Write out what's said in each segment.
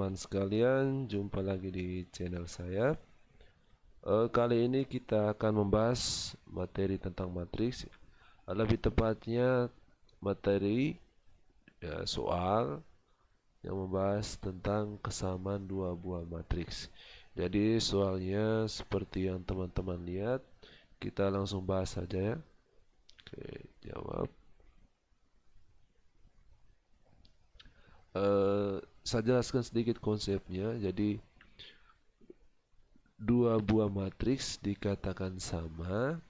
teman-teman sekalian, jumpa lagi di channel saya. Kali ini kita akan membahas materi tentang matriks, lebih tepatnya materi soal yang membahas tentang kesamaan dua buah matriks. Jadi soalnya seperti yang teman-teman lihat, kita langsung bahas saja ya. Oke, jawab. Saya jelaskan sedikit konsepnya. Jadi dua buah matriks dikatakan sama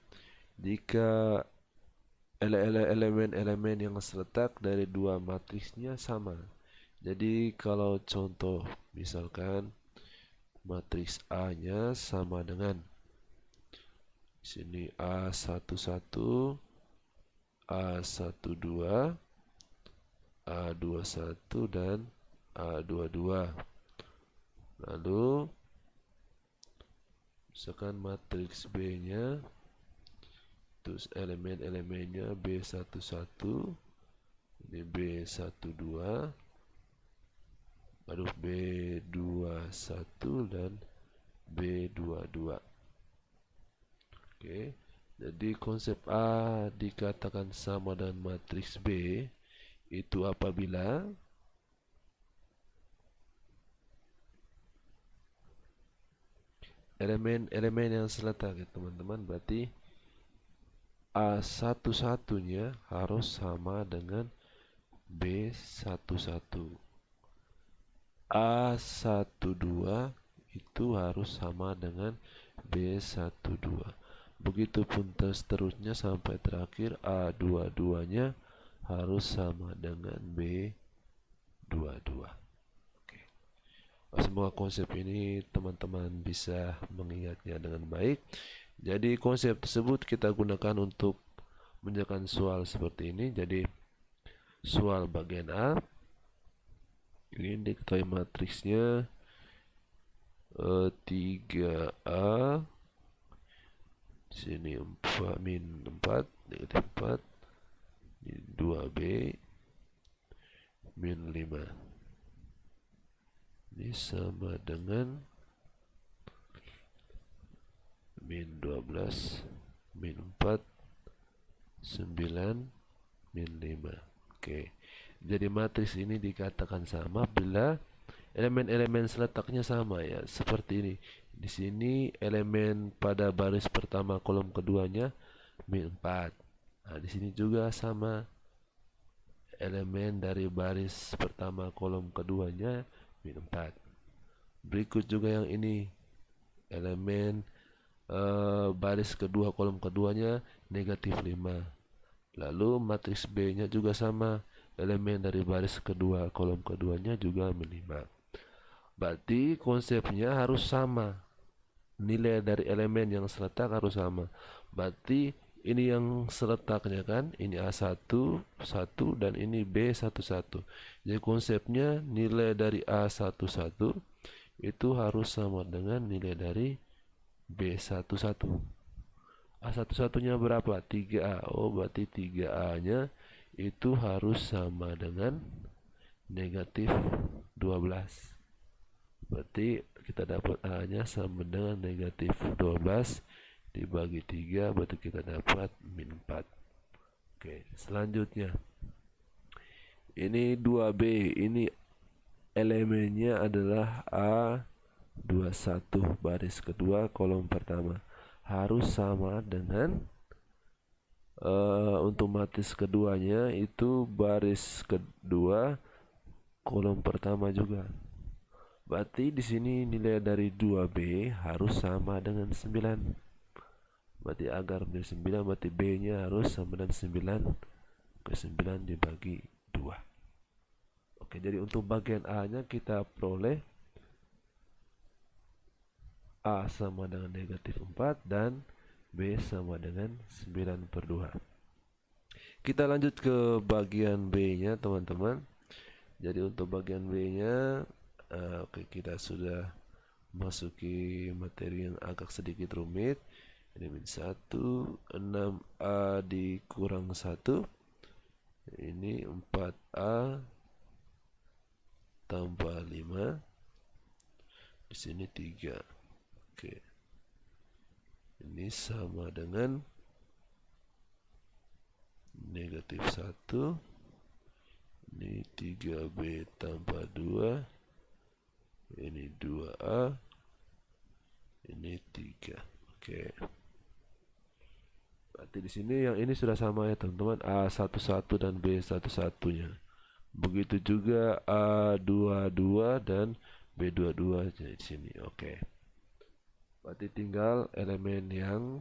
jika elemen-elemen yang terletak dari dua matriksnya sama. Jadi kalau contoh misalkan matriks A-nya sama dengan sini A11, A12, A21 dan A22. Lalu misalkan matriks B-nya, terus elemen-elemennya B11, ini B12, lalu B21 dan B22. Oke, jadi konsep A dikatakan sama dengan matriks B itu apabila elemen-elemen yang terletak ya teman-teman, berarti A11-nya harus sama dengan B11, A12 itu harus sama dengan B12, begitupun seterusnya sampai terakhir A22-nya harus sama dengan B22. Oke. Semua konsep ini teman-teman bisa mengingatnya dengan baik. Jadi konsep tersebut kita gunakan untuk mengerjakan soal seperti ini. Jadi soal bagian A, ini diketahui matriksnya 3A, sini 4 min 4 negatif 4, 2B min 5, ini sama dengan min 12 min 4 9 min 5. Oke, jadi matriks ini dikatakan sama bila elemen-elemen seletaknya sama ya, seperti ini. Di sini elemen pada baris pertama kolom keduanya min 4. Nah, di sini juga sama, elemen dari baris pertama kolom keduanya min 4. Berikut juga yang ini, elemen baris kedua kolom keduanya negatif 5. Lalu matriks B nya juga sama, elemen dari baris kedua kolom keduanya juga min 5. Berarti konsepnya harus sama, nilai dari elemen yang seletak harus sama. Berarti ini yang seletaknya kan, ini A11 dan ini B11. Jadi konsepnya nilai dari A11 itu harus sama dengan nilai dari B11. A11-nya berapa? 3A. Oh, berarti 3A nya itu harus sama dengan negatif 12. Berarti kita dapat A nya sama dengan negatif 12 dibagi 3, berarti kita dapat min 4. Oke, selanjutnya ini 2B, ini elemennya adalah A21 baris kedua kolom pertama, harus sama dengan untuk matriks keduanya itu baris kedua kolom pertama juga. Berarti di sini nilai dari 2B harus sama dengan 9. Berarti agar menjadi 9, berarti B-nya harus sama dengan 9 ke 9 dibagi 2. Oke, jadi untuk bagian A-nya kita peroleh A sama dengan negatif 4 dan B sama dengan 9/2. Kita lanjut ke bagian B-nya teman-teman. Jadi untuk bagian B-nya, oke, kita sudah masuki materi yang agak sedikit rumit. Ini min 1, 6A dikurang 1, ini 4A tambah 5, di sini 3. Oke. Ini sama dengan negatif 1. Ini 3B tambah 2. Ini 2A. Ini 3. Oke. Berarti di sini yang ini sudah sama ya teman-teman, A11 dan B11-nya. Begitu juga A22 dan B22 di sini. Oke. Berarti tinggal elemen 1,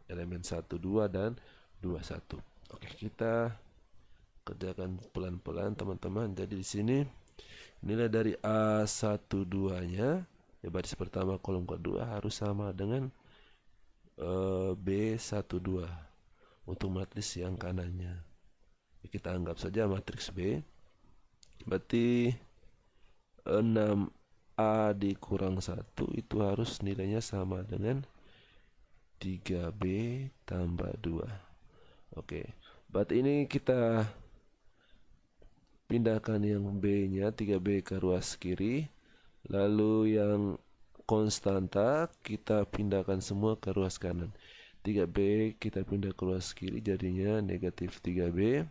2 dan 21. Oke, kita kerjakan pelan-pelan teman-teman. Jadi di sini nilai dari A12-nya ya, baris pertama kolom kedua harus sama dengan B12 untuk matriks yang kanannya. Kita anggap saja matriks B. Berarti 6A dikurang 1 itu harus nilainya sama dengan 3B tambah 2. Oke, berarti ini kita pindahkan yang B-nya 3B ke ruas kiri, lalu yang konstanta kita pindahkan semua ke ruas kanan. 3B kita pindah ke ruas kiri, jadinya negatif 3B.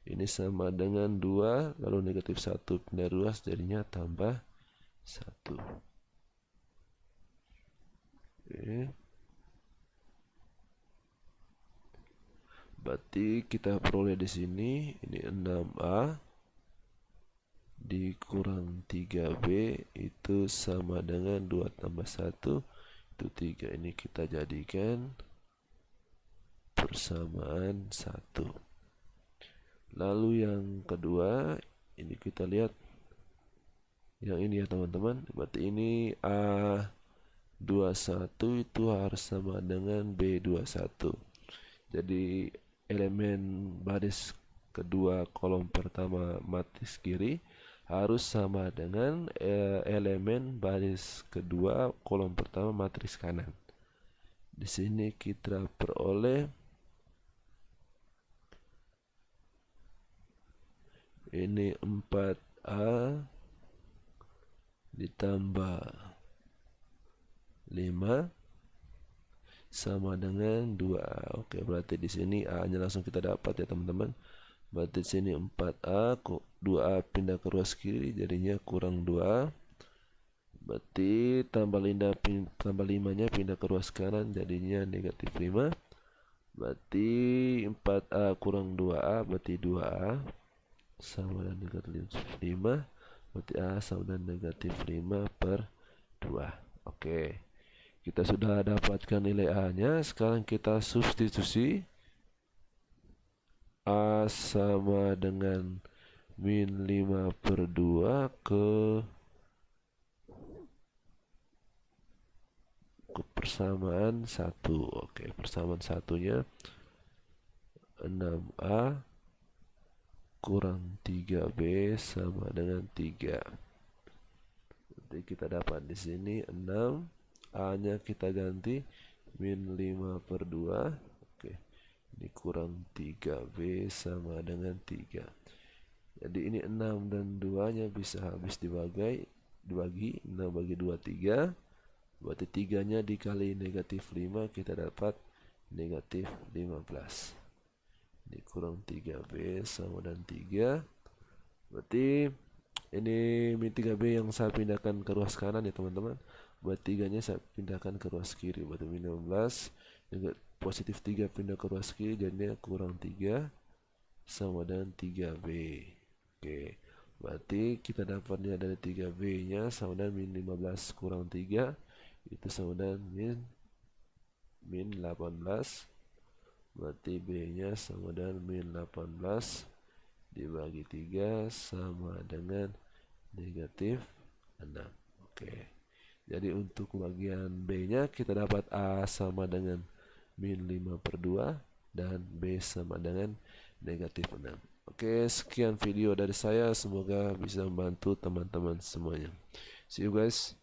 Ini sama dengan 2, lalu negatif 1 pindah ruas, jadinya tambah 1. Oke. Berarti kita peroleh di sini ini 6A dikurang 3B itu sama dengan 2 tambah 1 itu 3. Ini kita jadikan persamaan 1. Lalu yang kedua ini kita lihat yang ini ya teman-teman. Berarti ini A21 itu harus sama dengan B21. Jadi elemen baris kedua kolom pertama matriks kiri harus sama dengan elemen baris kedua kolom pertama matriks kanan. Di sini kita peroleh ini 4A ditambah 5 sama dengan 2A. Oke, berarti di sini A-nya langsung kita dapat ya teman-teman. Berarti di sini 4A, 2A pindah ke ruas kiri jadinya kurang 2A. Berarti tambah 5-nya pindah ke ruas kanan jadinya negatif 5. Berarti 4A kurang 2A berarti 2A sama dengan negatif 5. Berarti A sama dengan negatif 5 per 2. Oke. Kita sudah dapatkan nilai A-nya. Sekarang kita substitusi. A sama dengan min 5 per 2 ke persamaan 1. Oke, persamaan satunya 6A kurang 3B sama dengan 3. Jadi kita dapat di sini 6, A-nya kita ganti min 5 per 2. Oke. Ini kurang 3B sama dengan 3. Jadi ini 6 dan 2-nya bisa habis dibagi 6 bagi 2, 3. Berarti 3-nya dikali negatif 5 kita dapat negatif 15. Ini kurang 3B sama dengan 3. Berarti ini min 3B yang saya pindahkan ke ruas kanan ya teman-teman. Berarti 3-nya saya pindahkan ke ruas kiri. Berarti min 15 positif 3 pindah ke ruas kiri jadinya kurang 3 sama dengan 3B. Oke, berarti kita dapat nilai dari 3B nya sama dengan min 15 kurang 3 itu sama dengan min 18. Berarti B nya sama dengan min 18 dibagi 3 sama dengan negatif 6. Oke, jadi untuk bagian B nya kita dapat A sama dengan min 5 per 2 dan B sama dengan negatif 6. Oke, sekian video dari saya, semoga bisa membantu teman-teman semuanya. See you guys.